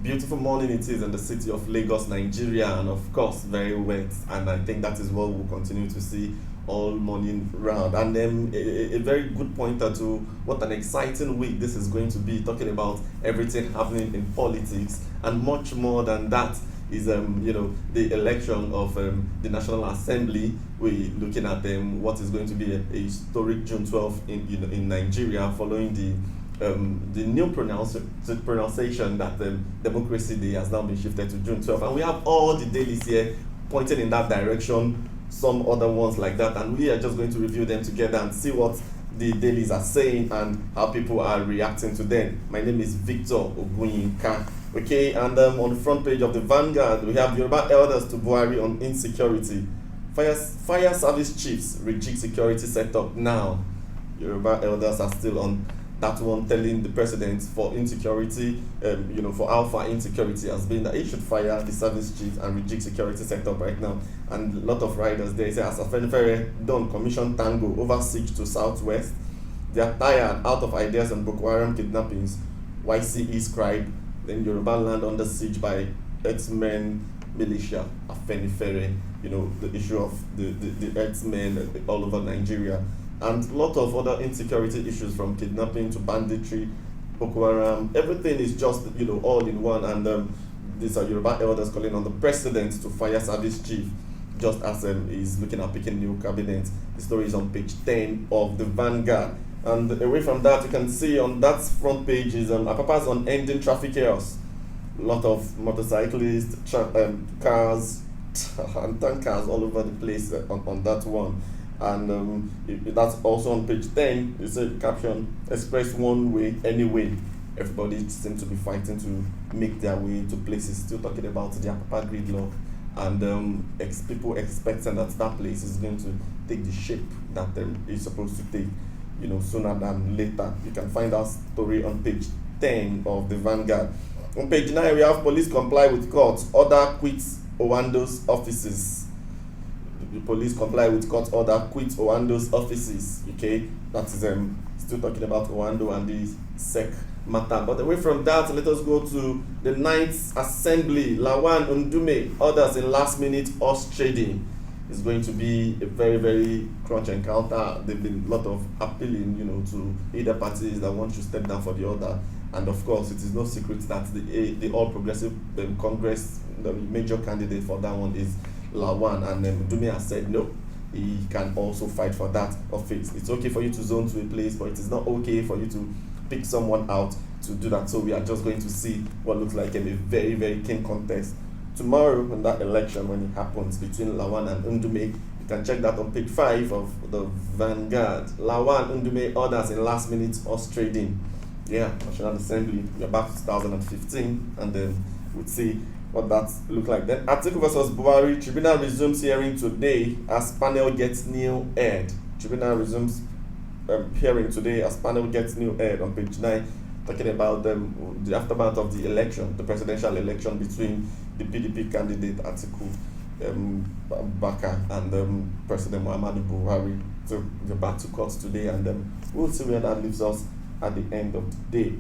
Beautiful morning it is in the city of Lagos, Nigeria, and of course, very wet. And I think that is what we'll continue to see all morning round. And then a very good pointer to what an exciting week this is going to be, talking about everything happening in politics and much more than that is the election of the National Assembly. We're looking at what is going to be a historic June 12th in Nigeria, following the new pronunciation that Democracy Day has now been shifted to June 12th. And we have all the dailies here pointing in that direction, some other ones like that. And we are just going to review them together and see what the dailies are saying and how people are reacting to them. My name is Victor Ogunyinka. Okay, and on the front page of the Vanguard, we have Yoruba elders to Buhari on insecurity. Fire service chiefs reject security setup now. Yoruba elders are still on that one, telling the president for insecurity, for how far insecurity has been, that he should fire the service chiefs and reject security setup right now. And a lot of riders there say, as Afenifere done commission tango over siege to southwest, they are tired out of ideas on Boko Haram kidnappings. YCE scribe, then Yoruba land under siege by X-Men militia, Afenifere, the issue of the X-Men all over Nigeria. And a lot of other insecurity issues, from kidnapping to banditry, Boko Haram, everything is just all in one. And these are Yoruba elders calling on the president to fire service chief, just as he's looking at picking new cabinet. The story is on page 10 of the Vanguard. And away from that, you can see on that front page is Apapa's on ending traffic chaos. A lot of motorcyclists, cars, and tankers all over the place on that one. And that's also on page 10. It's a caption: express one way anyway. Everybody seems to be fighting to make their way to places. Still talking about the Apapa gridlock, and people expecting that that place is going to take the shape that it's supposed to take, sooner than later. You can find that story on page 10 of the Vanguard. On page 9, we have police comply with court order, quits Owando's offices. The police comply with court order, quit Owando's offices. Okay, that is still talking about Owando and the SEC matter. But away from that, let us go to the 9th Assembly. Lawan Ndume orders in last minute horse trading. It's going to be a very, very crunch encounter. There've been a lot of appealing, to either parties that want to step down for the other. And of course, it is no secret that the All Progressive Congress, the major candidate for that one is Lawan, and Ndume has said no, he can also fight for that office. It's okay for you to zone to a place, but it is not okay for you to pick someone out to do that. So we are just going to see what looks like a very, very keen contest tomorrow in that election when it happens between Lawan and Ndume. You can check that on page 5 of the Vanguard. Lawan Ndume orders in last minute horse trading. Yeah, National Assembly, we're back to 2015, and then we'll see what that look like. Then Atiku versus Buhari, tribunal resumes hearing today as panel gets new head. Tribunal resumes hearing today as panel gets new head on page 9, talking about the aftermath of the election, the presidential election between the PDP candidate Atiku Baka and President Muhammadu Buhari. So they're back to court today, and we'll see where that leaves us at the end of the day.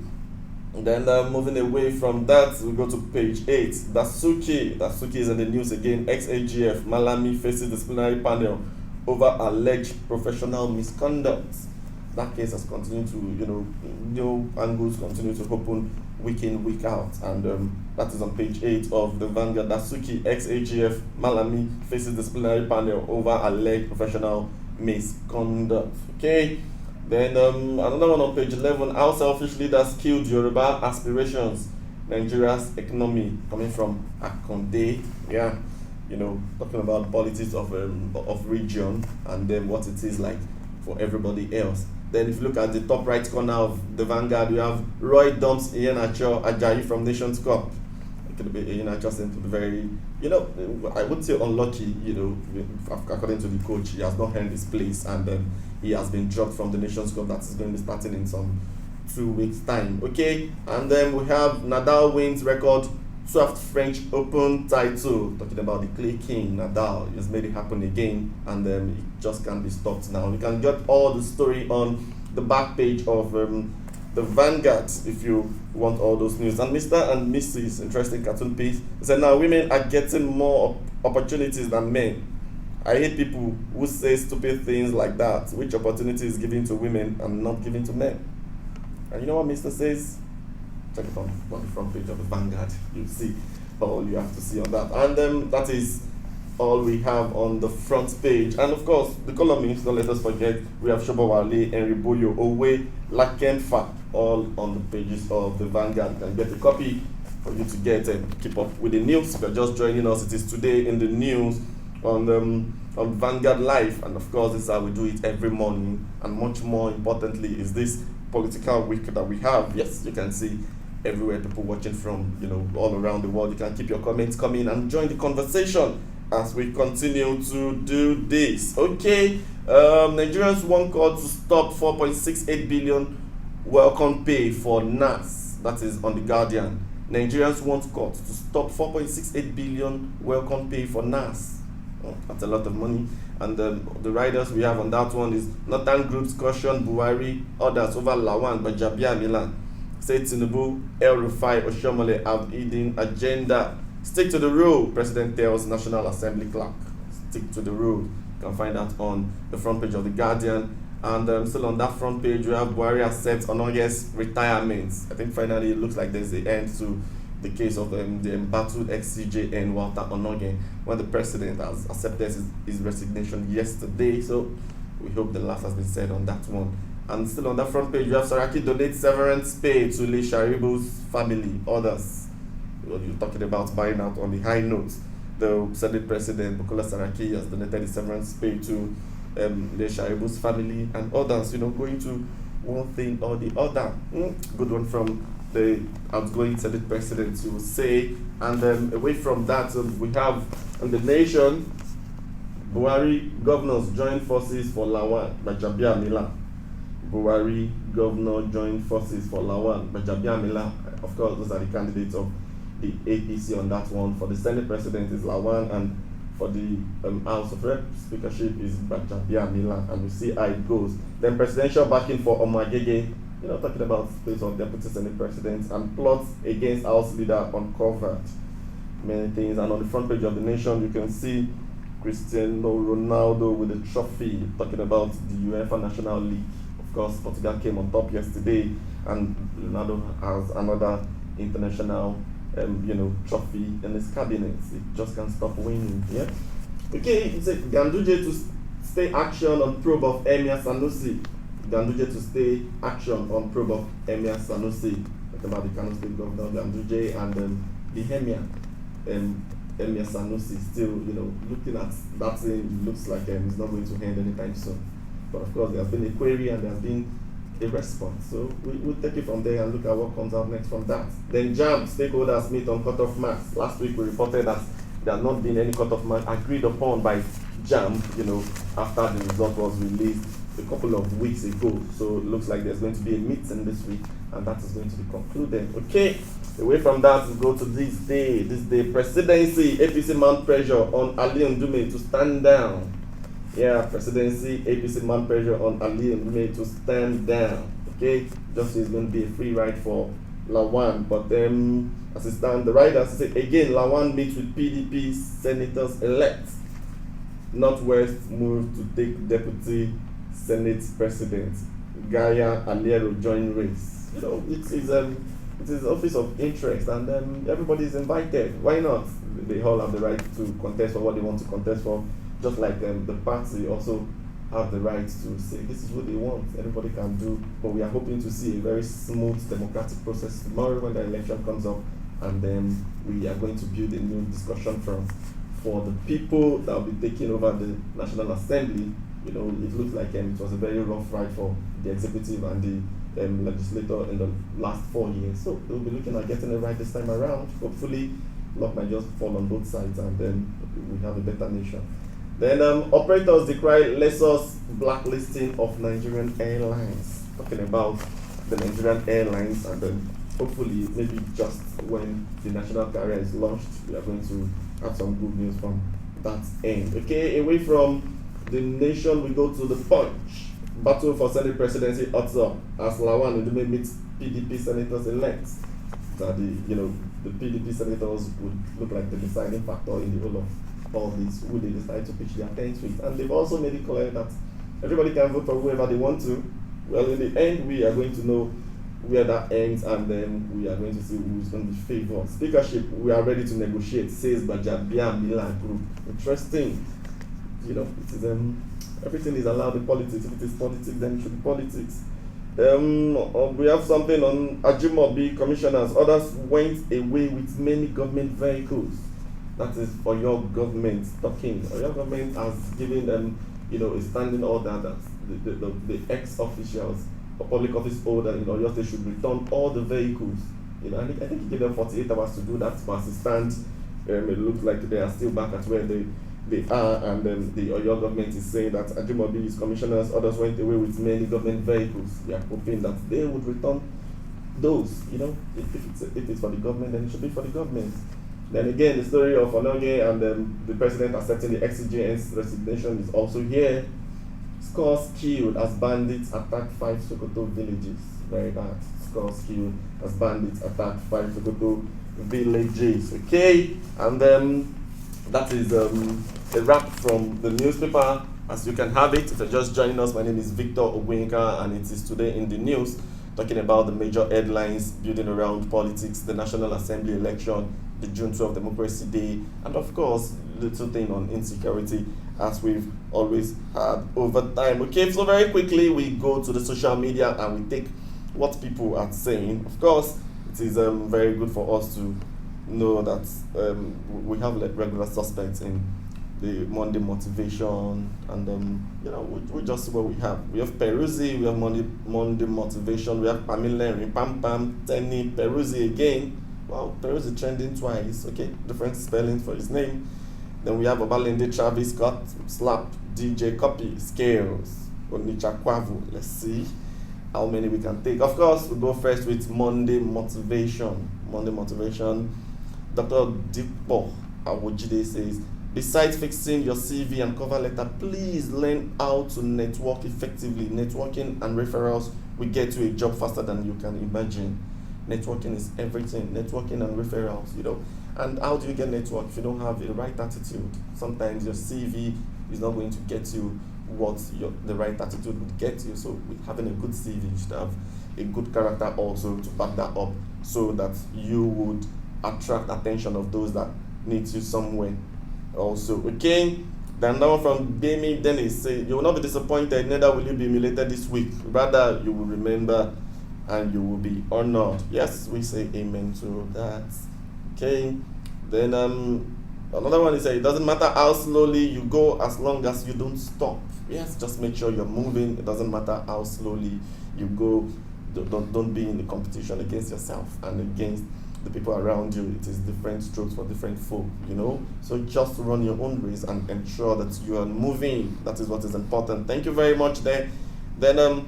And then moving away from that, we go to page 8. Dasuki is in the news again. Ex-AGF Malami faces disciplinary panel over alleged professional misconduct. That case has continued to, new angles continue to open week in, week out. And that is on page 8 of the Vanguard. Dasuki, ex-AGF Malami faces disciplinary panel over alleged professional misconduct. Okay. Then another one on page 11, how selfish leaders killed Yoruba aspirations, Nigeria's economy, coming from Akonde. Yeah, talking about politics of region and then what it is like for everybody else. Then if you look at the top right corner of the Vanguard, you have Roy dumps Iheanacho Ajayi from Nations Cup. Iheanacho seems to be very, I would say unlucky, according to the coach. He has not earned his place, and he has been dropped from the Nations Cup that is going to be starting in some 2 weeks' time. Okay, and then we have Nadal wins record 12th French Open title. Talking about the Clay King, Nadal, he has made it happen again, and it just can't be stopped now. You can get all the story on the back page of the Vanguard if you want all those news. And Mr. and Mrs. interesting cartoon piece said now women are getting more opportunities than men. I hate people who say stupid things like that. Which opportunity is given to women and not given to men? And you know what Mr. says? Check it on the front page of the Vanguard. You'll see all you have to see on that. And that is all we have on the front page. And of course, the columnists, don't let us forget, we have Shobawale, Henry Boyo, Owe, Lakenfa, all on the pages of the Vanguard. You can get a copy for you to get and keep up with the news. If you're just joining us, it is today in the news on Vanguard Live. And of course, this is how we do it every morning. And much more importantly is this political week that we have. Yes, you can see everywhere people watching from all around the world. You can keep your comments coming and join the conversation as we continue to do this. Okay, Nigerians want court to stop 4.68 billion welcome pay for NAS. That is on the Guardian. Nigerians want court to stop 4.68 billion welcome pay for NAS. Oh, that's a lot of money. And the riders we have on that one is Northern Groups caution Buhari others over Lawan by Jabia Milan. Say Tinubu, El Rufai, Oshomole have hidden agenda. Stick to the rule, President tells National Assembly clerk. Stick to the rule. You can find that on the front page of the Guardian. And still on that front page, we have Buhari accepts Onoye's retirement. I think finally it looks like there's the end to the case of the embattled ex-CJN Walter Onoye, when the president has accepted his resignation yesterday. So we hope the last has been said on that one. And still on that front page, you have Saraki donates severance pay to Lee Sharibu's family, others. You're talking about buying out on the high notes. The Senate President Bukola Saraki has donated the severance pay to Lee Sharibu's family and others, going to one thing or the other. Good one from the outgoing Senate President, you will say. And away from that, we have in the nation, Buhari governors join forces for Lawan by Jabia Mila. Buhari governor joined forces for Lawan by Jabia Mila. Of course, those are the candidates of the APC on that one. For the Senate President is Lawan, and for the House of Rep speakership is Bajabia Mila, and we see how it goes. Then presidential backing for Omagege, talking about space of deputy Senate President, and plots against House leader uncovered. Many things. And on the front page of the Nation, you can see Cristiano Ronaldo with a trophy, talking about the UEFA National League. Of course, Portugal came on top yesterday, and Ronaldo has another international trophy in his cabinet. It just can't stop winning. Yeah. Okay, it's a Ganduje to stay action on probe of Emir Sanusi. Ganduje to stay action on probe of Emir Sanusi. Talking about the Kano State Governor Ganduje and the Emir Sanusi still, looking at that thing, looks like it's not going to end anytime soon. But of course, there has been a query and there has been a response. So we'll take it from there and look at what comes out next from that. Then JAM stakeholders meet on cutoff marks. Last week we reported that there has not been any cutoff mark agreed upon by JAM, after the result was released a couple of weeks ago. So it looks like there's going to be a meeting this week, and that is going to be concluded. Okay, away from that, we go to this day, presidency, APC mount pressure on Ali Ndume to stand down. Yeah, presidency, APC mount pressure on Ali Ndume to stand down. Okay, just is going to be a free ride for Lawan, but as it stands, the riders say again, Lawan meets with PDP senators elect. Northwest move to take deputy Senate president. Gaya Aliero join race. It is office of interest, and everybody is invited. Why not? They all have the right to contest for what they want to contest for, just like the party also have the right to say this is what they want. Everybody can do, but we are hoping to see a very smooth democratic process tomorrow when the election comes up, and then we are going to build a new discussion forum for the people that will be taking over the National Assembly. It looks like it was a very rough ride for the executive and the legislator in the last 4 years. So we'll be looking at getting it right this time around. Hopefully, luck might just fall on both sides, and then we have a better nation. Then operators decry Lessors blacklisting of Nigerian airlines. Talking about the Nigerian airlines, and then hopefully maybe just when the national carrier is launched, we are going to have some good news from that end. Okay, away from the Nation, we go to the Punch. battle for Senate presidency odds up as Lawan Ndume meets PDP senators elect. That the PDP senators would look like the deciding factor in the whole of all this, who they decide to pitch their tents with. And they've also made it clear that everybody can vote for whoever they want to. Well, in the end, we are going to know where that ends, and then we are going to see who's going to be favored. Speakership, we are ready to negotiate, says Bajabia Milan Group. Interesting. It is everything is allowed in politics. If it is politics, then it should be politics. We have something on Ajimobi commissioners. Others went away with many government vehicles. That is for your government talking. Your government has given them, a standing order that the ex-officials or public office holder in Oyo State should return all the vehicles. I think he gave them 48 hours to do that. But as it stands, it looks like they are still back at where they are, and then the Oyo government is saying that Ajimobi's commissioners, others went away with many government vehicles. We are hoping that they would return those. If it's for the government, then it should be for the government. Then again, the story of Ononye and the president accepting the ex-CJN's resignation is also here. Scores killed as bandits attack 5 Sokoto villages. Very bad. Scores killed as bandits attack 5 Sokoto villages. Okay, and then that is a wrap from the newspaper. As you can have it, if you're just joining us, my name is Victor Ogwenka, and it is today in the news, talking about the major headlines building around politics, the National Assembly election, the June 12 Democracy Day, and of course, little thing on insecurity, as we've always had over time. Okay, so very quickly, we go to the social media and we take what people are saying. Of course, it is very good for us to know that we have regular suspects in the Monday motivation, and we just see what we have. We have Peruzzi, we have Monday motivation, we have Pamela, Pam Pam, Tenny, Peruzzi again. Wow, Peruzzi trending twice. Okay, different spelling for his name. Then we have Obalende, Travis Scott, Slap, DJ Copy, Scales, Onicha Kwavu. Let's see how many we can take. Of course, we go first with Monday motivation. Monday motivation. Dr. Dipo Awojide says, besides fixing your CV and cover letter, please learn how to network effectively. Networking and referrals will get you a job faster than you can imagine. Networking is everything. Networking and referrals, And how do you get network if you don't have the right attitude? Sometimes your CV is not going to get you what the right attitude would get you. So with having a good CV, you should have a good character also to back that up, so that you would attract attention of those that need you somewhere also. Okay, then now from Demi Dennis say, you will not be disappointed, neither will you be humiliated this week. Rather, you will remember and you will be honored. Yes, we say amen to that. Okay, then another one is it doesn't matter how slowly you go as long as you don't stop. Yes, just make sure you're moving. It doesn't matter how slowly you go. Don't be in the competition against yourself and against the people around you. It is different strokes for different folk, So just run your own race and ensure that you are moving. That is what is important. Thank you very much there. Then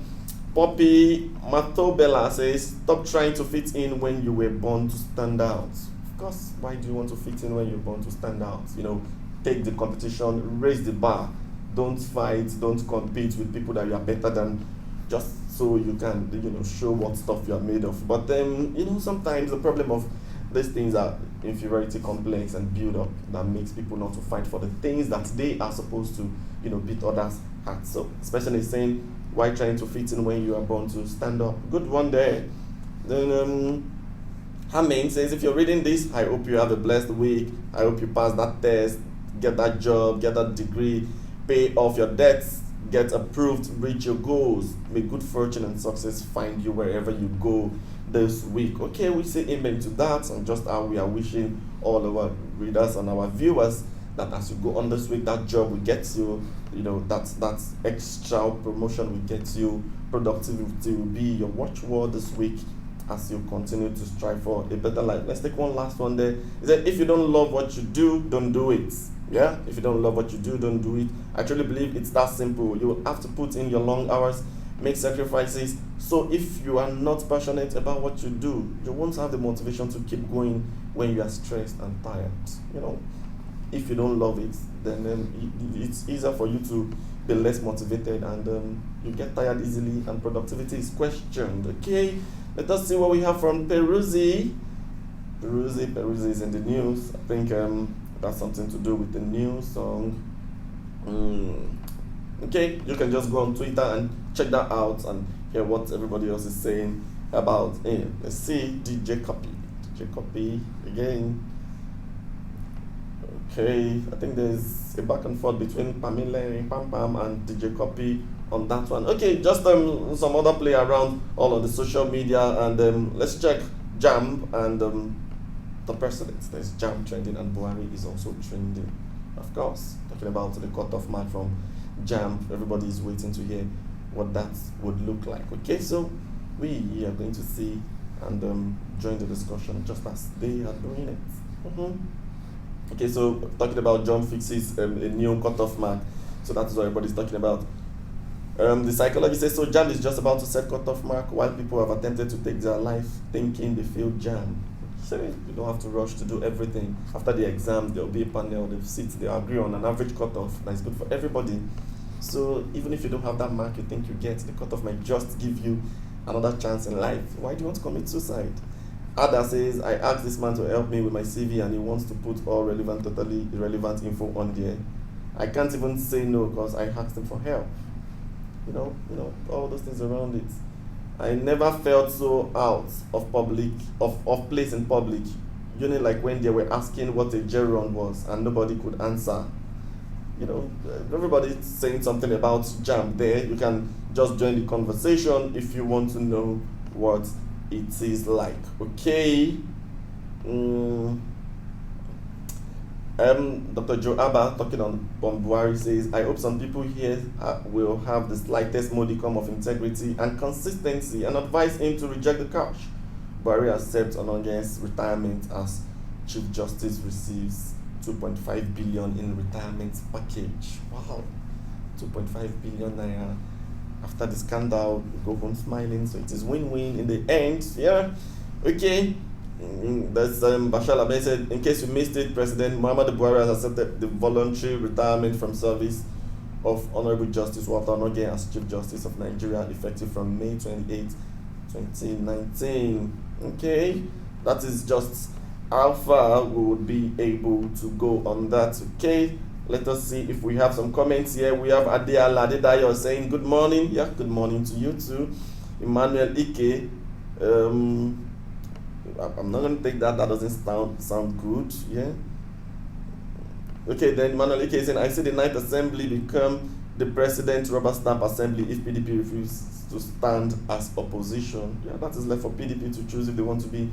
Poppy Matobella says, stop trying to fit in when you were born to stand out. Of course, why do you want to fit in when you're born to stand out? Take the competition, raise the bar. Don't fight, don't compete with people that you are better than, just so you can, show what stuff you are made of. But sometimes the problem of these things are inferiority complex and build up that makes people not to fight for the things that they are supposed to, beat others at. So, especially saying, why trying to fit in when you are born to stand up? Good one there. Then, Hamin says, if you're reading this, I hope you have a blessed week. I hope you pass that test, get that job, get that degree, pay off your debts, get approved, reach your goals. May good fortune and success find you wherever you go this week. Okay, we say amen to that, and just how we are wishing all our readers and our viewers that as you go on this week, that job will get you, that extra promotion will get you, productivity will be your watchword this week as you continue to strive for a better life. Let's take one last one there. Is that if you don't love what you do, don't do it. Yeah, if you don't love what you do, don't do it. I truly believe it's that simple. You will have to put in your long hours, make sacrifices. So if you are not passionate about what you do, you won't have the motivation to keep going when you are stressed and tired. If you don't love it, then it's easier for you to be less motivated, and you get tired easily, and productivity is questioned. Okay, let us see what we have from Peruzzi. Peruzzi is in the news. I think that's something to do with the new song. Okay, you can just go on Twitter and check that out and hear what everybody else is saying about it. Let's see DJ Copy again. Okay, I think there's a back and forth between Pamela Pam Pam and DJ Copy on that one. Okay, just some other play around all of the social media, and let's check Jam and the president. There's Jam trending, and Buhari is also trending. Of course, talking about the cutoff mark from Jam. Everybody is waiting to hear what that would look like. Okay, so we are going to see and join the discussion just as they are doing it. Okay, so talking about John fixes a new cutoff mark. So that's what everybody's talking about. The psychologist says, so Jam is just about to set cutoff mark while people have attempted to take their life thinking they failed Jam. So you don't have to rush to do everything. After the exam, there will be a panel, they'll sit, they'll agree on an average cutoff that is good for everybody. So even if you don't have that mark you think you get, the cutoff might just give you another chance in life. Why do you want to commit suicide? Ada says, I asked this man to help me with my CV and he wants to put all relevant, totally irrelevant info on there. I can't even say no because I asked him for help. You know, all those things around it. I never felt so out of place in public. You know, like when they were asking what a gerund was and nobody could answer. You know, everybody's saying something about Jam there. You can just join the conversation if you want to know what it is like. Okay. Dr. Joe Abba, talking on Buhari, says, I hope some people here will have the slightest modicum of integrity and consistency and advise him to reject the cash. Buhari accepts Ononye's retirement as Chief Justice receives 2.5 billion in retirement package. Wow, 2.5 billion naira. After the scandal, we go home smiling, so it is win-win in the end. Yeah, okay. That's Bashar Al-Ahmed said, in case you missed it, President Muhammadu Buhari has accepted the voluntary retirement from service of Honorable Justice Walter Ononye as Chief Justice of Nigeria, effective from May 28, 2019. Okay, that is just how far we would be able to go on that. Okay, let us see if we have some comments here. We have Adeala Adedayo saying, good morning. Yeah, good morning to you too. Emmanuel Ike, I'm not going to take that. That doesn't sound good. Yeah. Okay, then Emmanuel Ike is saying, I see the 9th Assembly become the President rubber stamp assembly if PDP refuses to stand as opposition. Yeah, that is left for PDP to choose if they want to be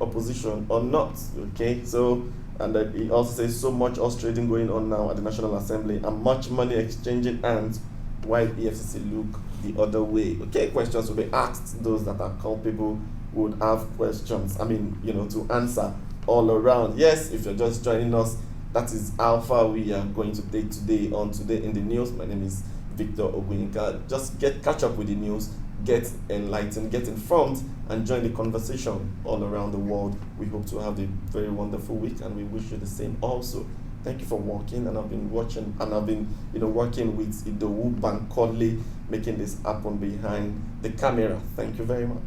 opposition or not. Okay, so, and then he also says, so much horse trading going on now at the National Assembly and much money exchanging hands while EFCC look the other way. Okay, questions will be asked. Those that are culpable would have questions, to answer all around. Yes, if you're just joining us, that is how far we are going to take today in the news. My name is Victor Ogunyika. Just catch up with the news, get enlightened, get informed, and join the conversation all around the world. We hope to have a very wonderful week, and we wish you the same also. Thank you for watching, and I've been watching, and I've been, working with Idowu Bankole, making this happen behind the camera. Thank you very much.